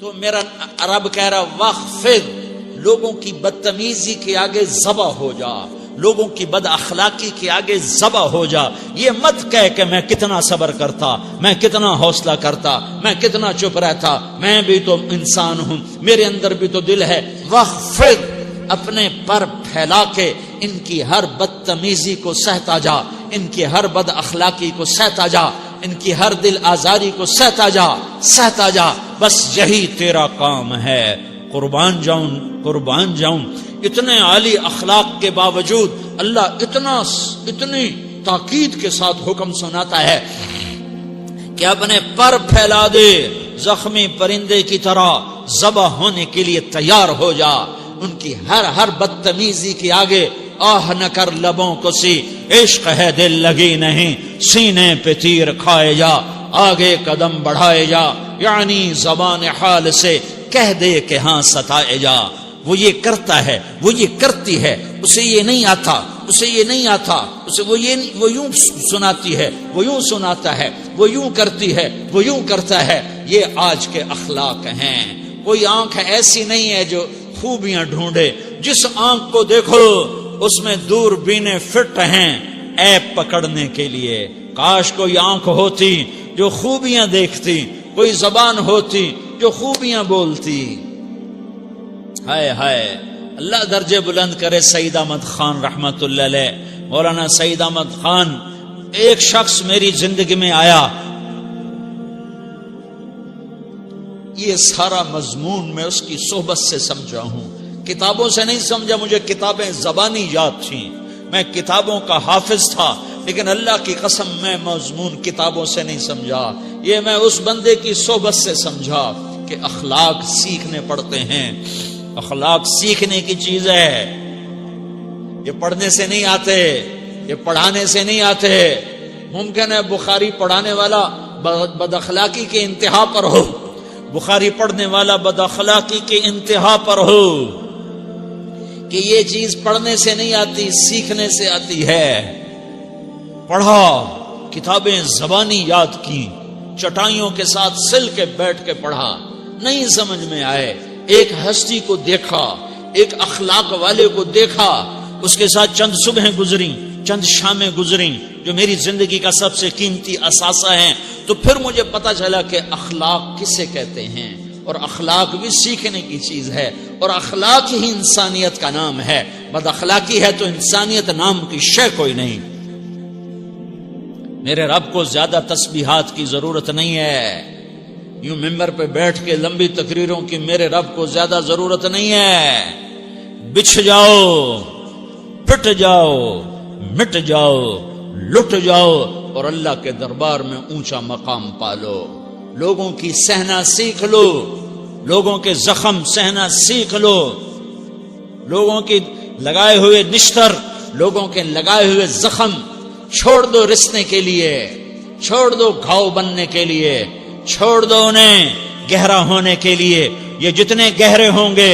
تو میرا رب کہہ رہا وخفض، لوگوں کی بدتمیزی کے آگے ذبح ہو جا، لوگوں کی بد اخلاقی کے آگے ذبح ہو جا. یہ مت کہہ کہ میں کتنا صبر کرتا، میں کتنا حوصلہ کرتا، میں کتنا چپ رہتا، میں بھی تو انسان ہوں، میرے اندر بھی تو دل ہے. وخفض، اپنے پر پھیلا کے ان کی ہر بدتمیزی کو سہتا جا، ان کی ہر بد اخلاقی کو سہتا جا، ان کی ہر دل آزاری کو سہتا جا، سہتا جا. بس یہی تیرا کام ہے. قربان جاؤں، قربان جاؤں. اتنے عالی اخلاق کے باوجود اللہ اتنی تاکید کے ساتھ حکم سناتا ہے کہ اپنے پر پھیلا دے، زخمی پرندے کی طرح ذبح ہونے کے لیے تیار ہو جا. ان کی ہر بدتمیزی کے آگے آہ نہ کر لبوں کو سی، عشق ہے دل لگی نہیں، سینے پہ تیر کھائے جا، آگے قدم بڑھائے جا. یعنی زبان حال سے کہہ دے کہ ہاں ستائے جا. وہ یہ کرتا ہے، وہ یہ کرتی ہے، اسے یہ نہیں آتا، اسے یہ نہیں آتا، اسے وہ یوں سناتی ہے، وہ یوں سناتا ہے، وہ یوں کرتی ہے، وہ یوں کرتا ہے. یہ آج کے اخلاق ہیں. کوئی آنکھ ایسی نہیں ہے جو خوبیاں ڈھونڈے. جس آنکھ کو دیکھو اس میں دوربینیں فٹ ہیں عیب پکڑنے کے لیے. کاش کوئی آنکھ ہوتی جو خوبیاں دیکھتی، کوئی زبان ہوتی جو خوبیاں بولتی. ہائے ہائے، اللہ درجے بلند کرے. سعید احمد خان رحمت اللہ علیہ، مولانا سعید احمد خان، ایک شخص میری زندگی میں آیا. یہ سارا مضمون میں اس کی صحبت سے سمجھا ہوں، کتابوں سے نہیں سمجھا. مجھے کتابیں زبانی یاد تھیں، میں کتابوں کا حافظ تھا، لیکن اللہ کی قسم میں مضمون کتابوں سے نہیں سمجھا. یہ میں اس بندے کی صحبت سے سمجھا کہ اخلاق سیکھنے پڑتے ہیں. اخلاق سیکھنے کی چیز ہے، یہ پڑھنے سے نہیں آتے، یہ پڑھانے سے نہیں آتے. ممکن ہے بخاری پڑھانے والا بد اخلاقی کے انتہا پر ہو، بخاری پڑھنے والا بد اخلاقی کے انتہا پر ہو، کہ یہ چیز پڑھنے سے نہیں آتی، سیکھنے سے آتی ہے. پڑھا، کتابیں زبانی یاد کی، چٹائیوں کے ساتھ سل کے بیٹھ کے پڑھا. نہیں سمجھ میں آئے، ایک ہستی کو دیکھا، ایک اخلاق والے کو دیکھا، اس کے ساتھ چند صبحیں گزری، چند شامیں گزری جو میری زندگی کا سب سے قیمتی اثاثہ ہیں. تو پھر مجھے پتا چلا کہ اخلاق کسے کہتے ہیں، اور اخلاق بھی سیکھنے کی چیز ہے، اور اخلاق ہی انسانیت کا نام ہے. بد اخلاقی ہے تو انسانیت نام کی شے کوئی نہیں. میرے رب کو زیادہ تسبیحات کی ضرورت نہیں ہے. یوں ممبر پہ بیٹھ کے لمبی تقریروں کی میرے رب کو زیادہ ضرورت نہیں ہے. بچھ جاؤ، پٹ جاؤ، مٹ جاؤ، لٹ جاؤ، اور اللہ کے دربار میں اونچا مقام پالو. لوگوں کی سہنا سیکھ لو، لوگوں کے زخم سہنا سیکھ لو، لوگوں کی لگائے ہوئے نشتر، لوگوں کے لگائے ہوئے زخم چھوڑ دو رسنے کے لیے، چھوڑ دو گھاؤ بننے کے لیے، چھوڑ دو انہیں گہرا ہونے کے لیے. یہ جتنے گہرے ہوں گے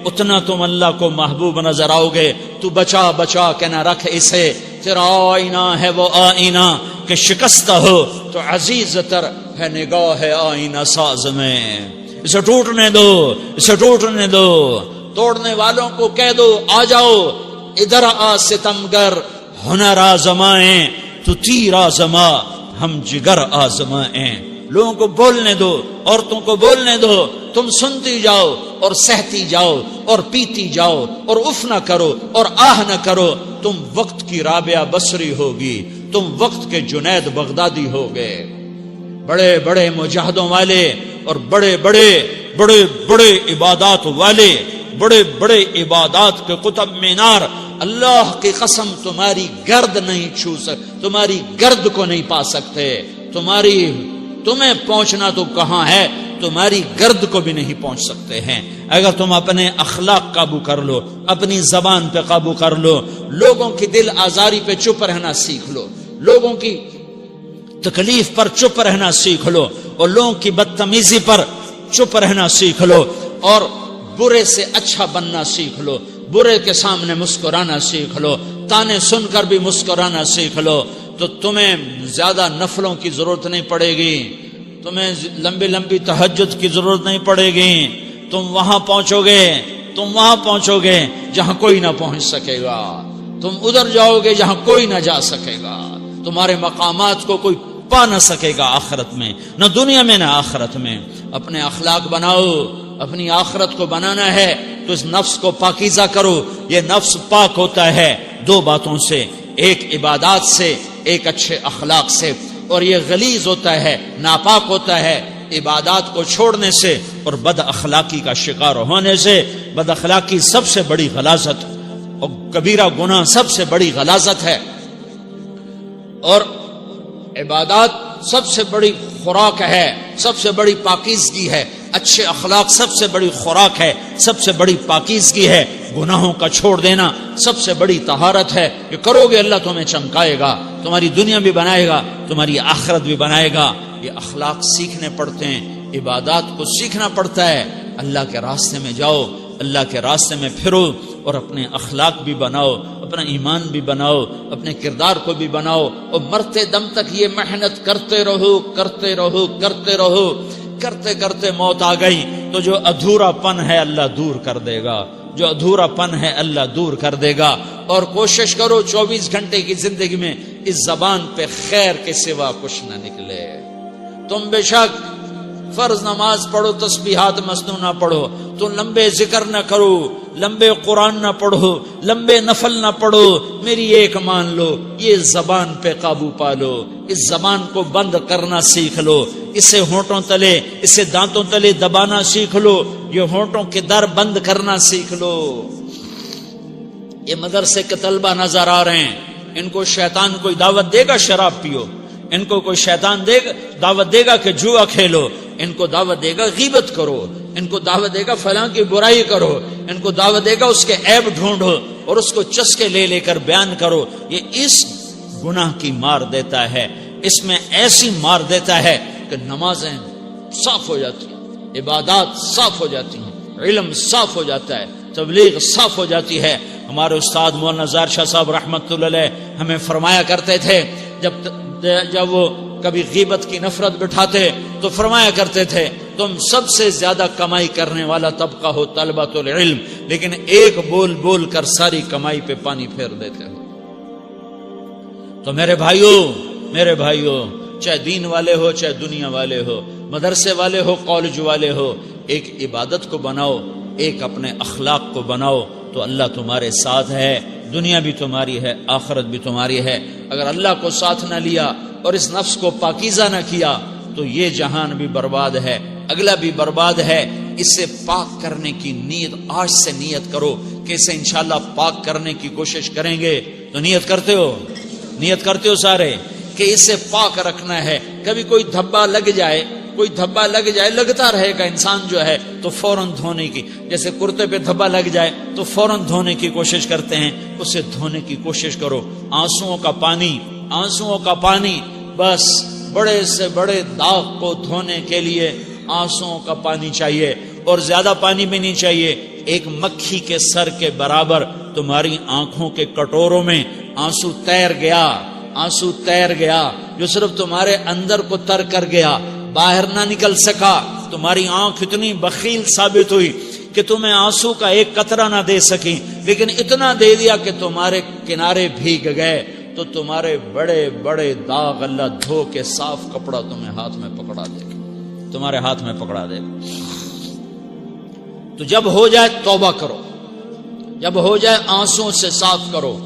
اتنا تم اللہ کو محبوب نظر آؤ گے. تو بچا بچا کے نہ رکھ اسے، تیرا آئینہ ہے وہ آئینہ کہ شکستہ ہو تو عزیز تر ہے نگاہ آئینہ ساز میں. اسے ٹوٹنے دو، اسے ٹوٹنے دو. توڑنے والوں کو کہہ دو آ جاؤ ادھر آ ستمگر، ہنر آزمائیں تو تیر آزما، ہم جگر آزمائیں. لوگوں کو بولنے دو، عورتوں کو بولنے دو، تم سنتی جاؤ اور سہتی جاؤ اور پیتی جاؤ اور اف نہ کرو اور آہ نہ کرو. تم وقت کی رابعہ بصری ہوگی، تم وقت کے جنید بغدادی ہوگے. بڑے بڑے مجاہدوں والے اور بڑے بڑے بڑے بڑے عبادات والے، بڑے بڑے عبادات کے قطب مینار، اللہ کی قسم تمہاری گرد نہیں چھو تمہاری گرد کو نہیں پا سکتے. تمہیں پہنچنا تو کہاں ہے، تمہاری گرد کو بھی نہیں پہنچ سکتے ہیں. اگر تم اپنے اخلاق قابو کر لو، اپنی زبان پہ قابو کر لو، لوگوں کی دل آزاری پہ چپ رہنا سیکھ لو، لوگوں کی تکلیف پر چپ رہنا سیکھ لو، اور لوگوں کی بدتمیزی پر چپ رہنا سیکھ لو، اور برے سے اچھا بننا سیکھ لو، برے کے سامنے مسکرانا سیکھ لو، تانے سن کر بھی مسکرانا سیکھ لو، تو تمہیں زیادہ نفلوں کی ضرورت نہیں پڑے گی. تمہیں لمبی لمبی تہجد کی ضرورت نہیں پڑے گی. تم وہاں پہنچو گے جہاں کوئی نہ پہنچ سکے گا. تم ادھر جاؤ گے جہاں کوئی نہ جا سکے گا. تمہارے مقامات کو کوئی پا نہ سکے گا آخرت میں، نہ دنیا میں نہ آخرت میں. اپنے اخلاق بناؤ. اپنی آخرت کو بنانا ہے تو اس نفس کو پاکیزہ کرو. یہ نفس پاک ہوتا ہے دو باتوں سے، ایک عبادات سے، ایک اچھے اخلاق سے. اور یہ غلیظ ہوتا ہے، ناپاک ہوتا ہے عبادات کو چھوڑنے سے اور بد اخلاقی کا شکار ہونے سے. بد اخلاقی سب سے بڑی غلاظت اور کبیرہ گناہ سب سے بڑی غلاظت ہے، اور عبادات سب سے بڑی خوراک ہے، سب سے بڑی پاکیزگی ہے. اچھے اخلاق سب سے بڑی خوراک ہے، سب سے بڑی پاکیزگی ہے. گناہوں کا چھوڑ دینا سب سے بڑی طہارت ہے. یہ کرو گے اللہ تمہیں چمکائے گا، تمہاری دنیا بھی بنائے گا، تمہاری آخرت بھی بنائے گا. یہ اخلاق سیکھنے پڑتے ہیں، عبادات کو سیکھنا پڑتا ہے. اللہ کے راستے میں جاؤ، اللہ کے راستے میں پھرو، اور اپنے اخلاق بھی بناؤ، اپنا ایمان بھی بناؤ، اپنے کردار کو بھی بناؤ. اور مرتے دم تک یہ محنت کرتے رہو. کرتے کرتے موت آ گئی تو جو ادھورا پن ہے اللہ دور کر دے گا. جو ادھورا پن ہے اللہ دور کر دے گا. اور کوشش کرو 24 گھنٹے کی زندگی میں اس زبان پہ خیر کے سوا کچھ نہ نکلے. تم بے شک فرض نماز پڑھو، تسبیحات مسنون نہ پڑھو، تو لمبے ذکر نہ کرو، لمبے قرآن نہ پڑھو، لمبے نفل نہ پڑھو. میری ایک مان لو، یہ زبان پہ قابو پا لو. اس زبان کو بند کرنا سیکھ لو. اسے ہونٹوں تلے، اسے دانتوں تلے دبانا سیکھ لو. یہ ہونٹوں کے در بند کرنا سیکھ لو. یہ مدرسے کے طلبہ نظر آ رہے ہیں، ان کو شیطان کوئی دعوت دے گا شراب پیو، ان کو کوئی شیطان دعوت دے گا کہ جوا کھیلو، ان کو دعوت دے گا غیبت کرو، ان کو دعوت دے گا فلاں کی برائی کرو، ان کو دعوت دے گا اس کے عیب ڈھونڈو اور اس کو چسکے لے لے کر بیان کرو. یہ اس گناہ کی مار دیتا ہے، اس میں ایسی مار دیتا ہے کہ نمازیں صاف ہو جاتی ہیں، عبادات صاف ہو جاتی ہیں، علم صاف ہو جاتا ہے، تبلیغ صاف ہو جاتی ہے. ہمارے استاد مولانا زار شاہ صاحب رحمت اللہ علیہ ہمیں فرمایا کرتے تھے، جب وہ کبھی غیبت کی نفرت بٹھاتے تو فرمایا کرتے تھے تم سب سے زیادہ کمائی کرنے والا طبقہ ہو طلبۃ العلم، لیکن ایک بول بول کر ساری کمائی پہ پانی پھیر دیتے ہو. تو میرے بھائیوں چاہے دین والے ہو، چاہے دنیا والے ہو، مدرسے والے ہو، کالج والے ہو، ایک عبادت کو بناؤ، ایک اپنے اخلاق کو بناؤ تو اللہ تمہارے ساتھ ہے. دنیا بھی تمہاری ہے، آخرت بھی تمہاری ہے. اگر اللہ کو ساتھ نہ لیا اور اس نفس کو پاکیزہ نہ کیا تو یہ جہان بھی برباد ہے، اگلا بھی برباد ہے. اسے پاک کرنے کی نیت آج سے نیت کرو کہ اسے انشاءاللہ پاک کرنے کی کوشش کریں گے. تو نیت کرتے ہو سارے کہ اسے پاک رکھنا ہے. کبھی کوئی دھبا لگ جائے، لگتا رہے گا انسان جو ہے تو فوراً دھونے کی، جیسے کرتے پہ دھبا لگ جائے تو فوراً دھونے کی کوشش کرتے ہیں، اسے دھونے کی کوشش کرو. آنسوؤں کا پانی بس بڑے سے بڑے داغ کو دھونے کے لیے آنسوؤں کا پانی چاہیے، اور زیادہ پانی بھی نہیں چاہیے. ایک مکھی کے سر کے برابر تمہاری آنکھوں کے کٹوروں میں آنسو تیر گیا جو صرف تمہارے اندر کو تر کر گیا، باہر نہ نکل سکا. تمہاری آنکھ اتنی بخیل ثابت ہوئی کہ تمہیں آنسو کا ایک قطرہ نہ دے سکی، لیکن اتنا دے دیا کہ تمہارے کنارے بھیگ گئے. تو تمہارے بڑے بڑے داغ اللہ دھو کے صاف کپڑا تمہیں ہاتھ میں پکڑا دے گا، تمہارے ہاتھ میں پکڑا دے گا. تو جب ہو جائے توبہ کرو، جب ہو جائے آنسوں سے صاف کرو.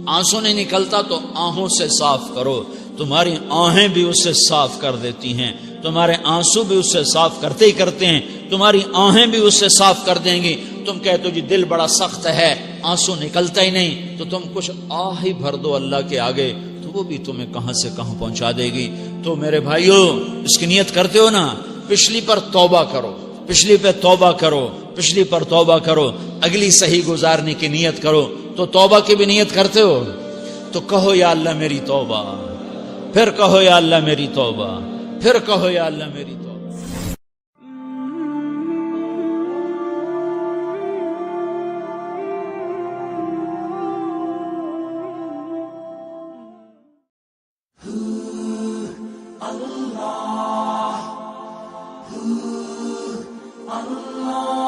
آنسو نہیں نکلتا تو آہوں سے صاف کرو. تمہاری آہیں بھی اسے صاف کر دیتی ہیں، تمہارے آنسو بھی اسے صاف کرتے ہی کرتے ہیں، تمہاری آہیں بھی اسے صاف کر دیں گی. تم کہتے ہو جی دل بڑا سخت ہے، آنسو نکلتا ہی نہیں، تو تم کچھ آہ ہی بھر دو اللہ کے آگے، تو وہ بھی تمہیں کہاں سے کہاں پہنچا دے گی. تو میرے بھائیو اس کی نیت کرتے ہو نا، پچھلی پر توبہ کرو، پچھلی پہ توبہ کرو، پچھلی پر توبہ کرو، اگلی صحیح گزارنے کی نیت کرو. تو توبہ کی بھی نیت کرتے ہو تو کہو یا اللہ میری توبہ، پھر کہو یا اللہ میری توبہ، پھر کہو یا اللہ میری توبہ. اللہ